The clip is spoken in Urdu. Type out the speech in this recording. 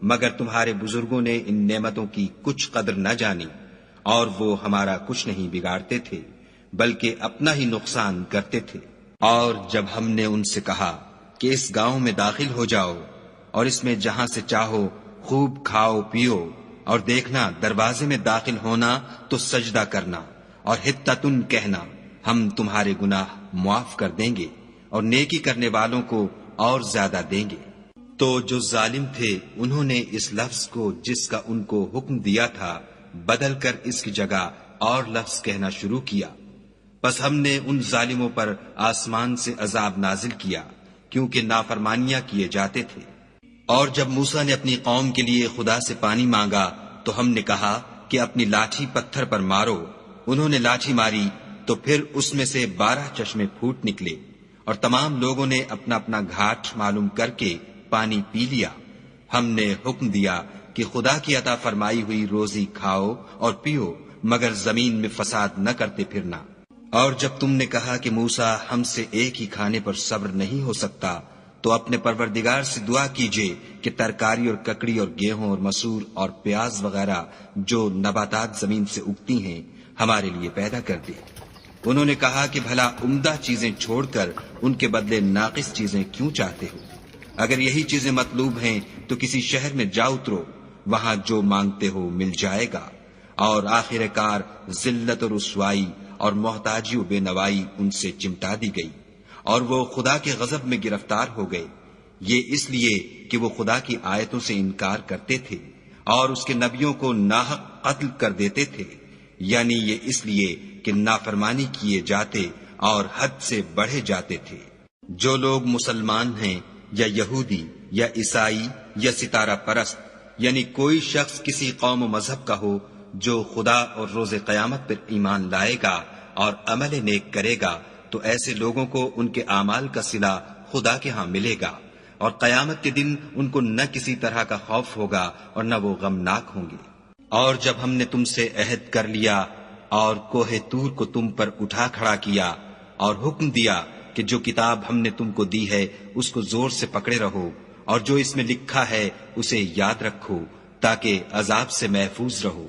مگر تمہارے بزرگوں نے ان نعمتوں کی کچھ قدر نہ جانی، اور وہ ہمارا کچھ نہیں بگاڑتے تھے بلکہ اپنا ہی نقصان کرتے تھے۔ اور جب ہم نے ان سے کہا کہ اس گاؤں میں داخل ہو جاؤ اور اس میں جہاں سے چاہو خوب کھاؤ پیو، اور دیکھنا دروازے میں داخل ہونا تو سجدہ کرنا اور حطتن کہنا، ہم تمہارے گناہ معاف کر دیں گے اور نیکی کرنے والوں کو اور زیادہ دیں گے۔ تو جو ظالم تھے انہوں نے اس لفظ کو جس کا ان کو حکم دیا تھا بدل کر اس کی جگہ اور لفظ کہنا شروع کیا، پس ہم نے ان ظالموں پر آسمان سے عذاب نازل کیا کیونکہ نافرمانیاں کیے جاتے تھے۔ اور جب موسیٰ نے اپنی قوم کے لیے خدا سے پانی مانگا تو ہم نے کہا کہ اپنی لاٹھی پتھر پر مارو۔ انہوں نے لاٹھی ماری تو پھر اس میں سے 12 چشمے پھوٹ نکلے، اور تمام لوگوں نے اپنا اپنا گھاٹ معلوم کر کے پانی پی لیا۔ ہم نے حکم دیا کہ خدا کی عطا فرمائی ہوئی روزی کھاؤ اور پیو، مگر زمین میں فساد نہ کرتے پھرنا۔ اور جب تم نے کہا کہ موسیٰ ہم سے ایک ہی کھانے پر صبر نہیں ہو سکتا، تو اپنے پروردگار سے دعا کیجئے کہ ترکاری اور ککڑی اور گیہوں اور مسور اور پیاز وغیرہ جو نباتات زمین سے اگتی ہیں ہمارے لیے پیدا کر دے۔ انہوں نے کہا کہ بھلا عمدہ چیزیں چھوڑ کر ان کے بدلے ناقص چیزیں کیوں چاہتے ہو؟ اگر یہی چیزیں مطلوب ہیں تو کسی شہر میں جا اترو، وہاں جو مانگتے ہو مل جائے گا۔ اور آخر کار ذلت و رسوائی اور محتاجی و بے نوائی ان سے چمٹا دی گئی، اور وہ خدا کے غضب میں گرفتار ہو گئے، یہ اس لیے کہ وہ خدا کی آیتوں سے انکار کرتے تھے اور اس کے نبیوں کو ناحق قتل کر دیتے تھے، یعنی یہ اس لیے کہ نافرمانی کیے جاتے اور حد سے بڑھے جاتے تھے۔ جو لوگ مسلمان ہیں یا یہودی یا عیسائی یا ستارہ پرست، یعنی کوئی شخص کسی قوم و مذہب کا ہو، جو خدا اور روز قیامت پر ایمان لائے گا اور عمل نیک کرے گا، تو ایسے لوگوں کو ان کے اعمال کا صلہ خدا کے ہاں ملے گا، اور قیامت کے دن ان کو نہ کسی طرح کا خوف ہوگا اور نہ وہ غمناک ہوں گے۔ اور جب ہم نے تم سے عہد کر لیا اور کوہ طور کو تم پر اٹھا کھڑا کیا اور حکم دیا کہ جو کتاب ہم نے تم کو دی ہے اس کو زور سے پکڑے رہو، اور جو اس میں لکھا ہے اسے یاد رکھو تاکہ عذاب سے محفوظ رہو۔